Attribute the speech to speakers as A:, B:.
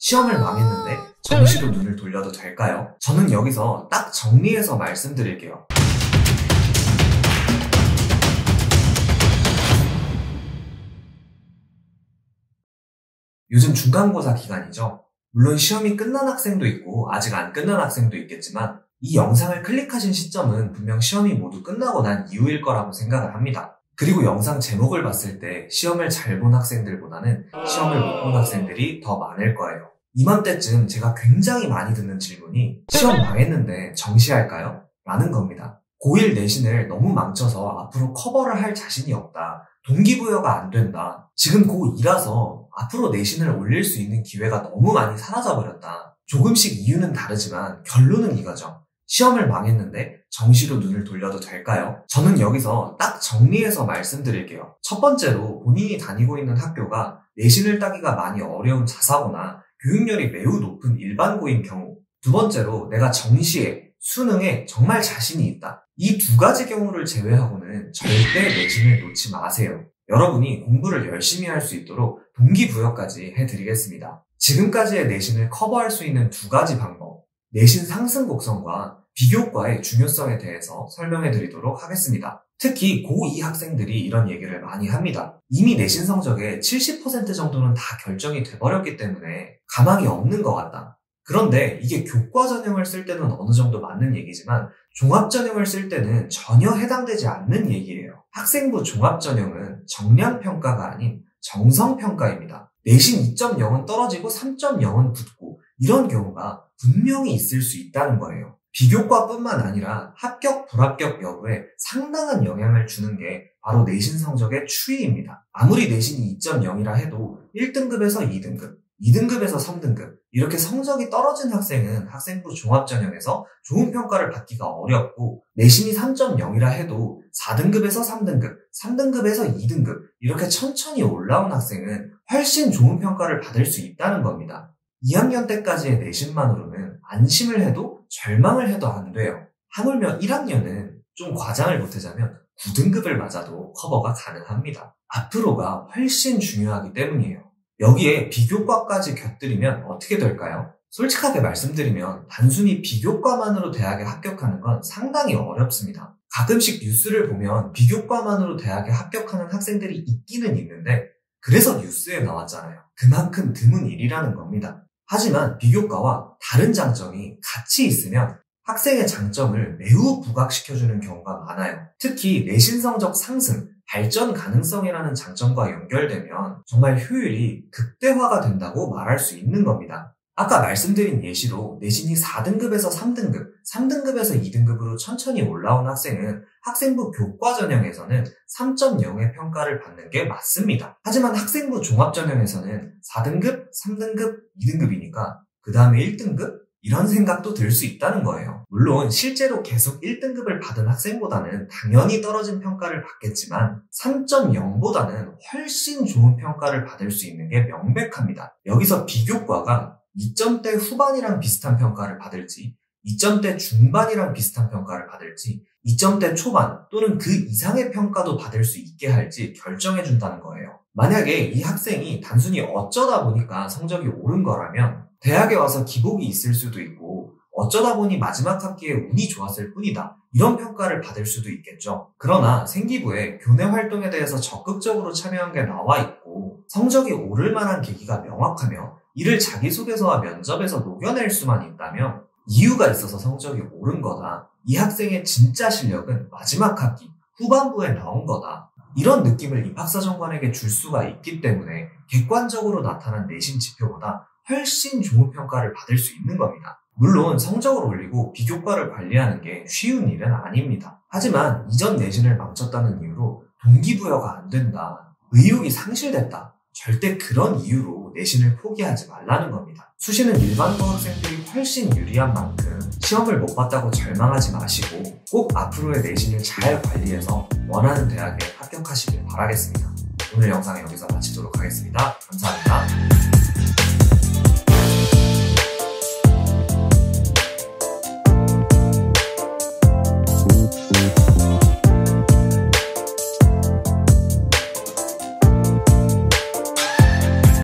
A: 시험을 망했는데 정시로 눈을 돌려도 될까요? 저는 여기서 딱 정리해서 말씀드릴게요. 요즘 중간고사 기간이죠. 물론 시험이 끝난 학생도 있고 아직 안 끝난 학생도 있겠지만 이 영상을 클릭하신 시점은 분명 시험이 모두 끝나고 난 이후일 거라고 생각을 합니다. 그리고 영상 제목을 봤을 때 시험을 잘 본 학생들보다는 시험을 못 본 학생들이 더 많을 거예요. 이맘때쯤 제가 굉장히 많이 듣는 질문이 시험 망했는데 정시할까요? 라는 겁니다. 고1 내신을 너무 망쳐서 앞으로 커버를 할 자신이 없다. 동기부여가 안 된다. 지금 고2라서 앞으로 내신을 올릴 수 있는 기회가 너무 많이 사라져버렸다. 조금씩 이유는 다르지만 결론은 이거죠. 시험을 망했는데 정시로 눈을 돌려도 될까요? 저는 여기서 딱 정리해서 말씀드릴게요. 첫 번째로 본인이 다니고 있는 학교가 내신을 따기가 많이 어려운 자사고나 교육열이 매우 높은 일반고인 경우, 두 번째로 내가 정시에, 수능에 정말 자신이 있다. 이 두 가지 경우를 제외하고는 절대 내신을 놓지 마세요. 여러분이 공부를 열심히 할 수 있도록 동기부여까지 해드리겠습니다. 지금까지의 내신을 커버할 수 있는 두 가지 방법, 내신 상승 곡선과 비교과의 중요성에 대해서 설명해 드리도록 하겠습니다. 특히 고2 학생들이 이런 얘기를 많이 합니다. 이미 내신 성적의 70% 정도는 다 결정이 돼버렸기 때문에 가망이 없는 것 같다. 그런데 이게 교과 전형을 쓸 때는 어느 정도 맞는 얘기지만 종합 전형을 쓸 때는 전혀 해당되지 않는 얘기예요. 학생부 종합 전형은 정량평가가 아닌 정성평가입니다. 내신 2.0은 떨어지고 3.0은 붙고 이런 경우가 분명히 있을 수 있다는 거예요. 비교과뿐만 아니라 합격, 불합격 여부에 상당한 영향을 주는 게 바로 내신 성적의 추이입니다. 아무리 내신이 2.0이라 해도 1등급에서 2등급, 2등급에서 3등급 이렇게 성적이 떨어진 학생은 학생부 종합전형에서 좋은 평가를 받기가 어렵고 내신이 3.0이라 해도 4등급에서 3등급, 3등급에서 2등급 이렇게 천천히 올라온 학생은 훨씬 좋은 평가를 받을 수 있다는 겁니다. 2학년 때까지의 내신만으로는 안심을 해도 절망을 해도 안 돼요. 하물며 1학년은 좀 과장을 못하자면 9등급을 맞아도 커버가 가능합니다. 앞으로가 훨씬 중요하기 때문이에요. 여기에 비교과까지 곁들이면 어떻게 될까요? 솔직하게 말씀드리면 단순히 비교과만으로 대학에 합격하는 건 상당히 어렵습니다. 가끔씩 뉴스를 보면 비교과만으로 대학에 합격하는 학생들이 있기는 있는데 그래서 뉴스에 나왔잖아요. 그만큼 드문 일이라는 겁니다. 하지만 비교과와 다른 장점이 같이 있으면 학생의 장점을 매우 부각시켜주는 경우가 많아요. 특히 내신 성적 상승, 발전 가능성이라는 장점과 연결되면 정말 효율이 극대화가 된다고 말할 수 있는 겁니다. 아까 말씀드린 예시로 내신이 4등급에서 3등급, 3등급에서 2등급으로 천천히 올라온 학생은 학생부 교과 전형에서는 3.0의 평가를 받는 게 맞습니다. 하지만 학생부 종합 전형에서는 4등급, 3등급, 2등급이니까 그 다음에 1등급? 이런 생각도 들 수 있다는 거예요. 물론 실제로 계속 1등급을 받은 학생보다는 당연히 떨어진 평가를 받겠지만 3.0보다는 훨씬 좋은 평가를 받을 수 있는 게 명백합니다. 여기서 비교과가 2점대 후반이랑 비슷한 평가를 받을지 2점대 중반이랑 비슷한 평가를 받을지 2점대 초반 또는 그 이상의 평가도 받을 수 있게 할지 결정해준다는 거예요. 만약에 이 학생이 단순히 어쩌다 보니까 성적이 오른 거라면 대학에 와서 기복이 있을 수도 있고 어쩌다 보니 마지막 학기에 운이 좋았을 뿐이다. 이런 평가를 받을 수도 있겠죠. 그러나 생기부에 교내 활동에 대해서 적극적으로 참여한 게 나와 있고 성적이 오를 만한 계기가 명확하며 이를 자기소개서와 면접에서 녹여낼 수만 있다면 이유가 있어서 성적이 오른 거다. 이 학생의 진짜 실력은 마지막 학기 후반부에 나온 거다. 이런 느낌을 입학사정관에게 줄 수가 있기 때문에 객관적으로 나타난 내신 지표보다 훨씬 좋은 평가를 받을 수 있는 겁니다. 물론 성적을 올리고 비교과를 관리하는 게 쉬운 일은 아닙니다. 하지만 이전 내신을 망쳤다는 이유로 동기부여가 안 된다, 의욕이 상실됐다, 절대 그런 이유로 내신을 포기하지 말라는 겁니다. 수시는 일반고 학생들이 훨씬 유리한 만큼 시험을 못 봤다고 절망하지 마시고 꼭 앞으로의 내신을 잘 관리해서 원하는 대학에 합격하시길 바라겠습니다. 오늘 영상 여기서 마치도록 하겠습니다. 감사합니다.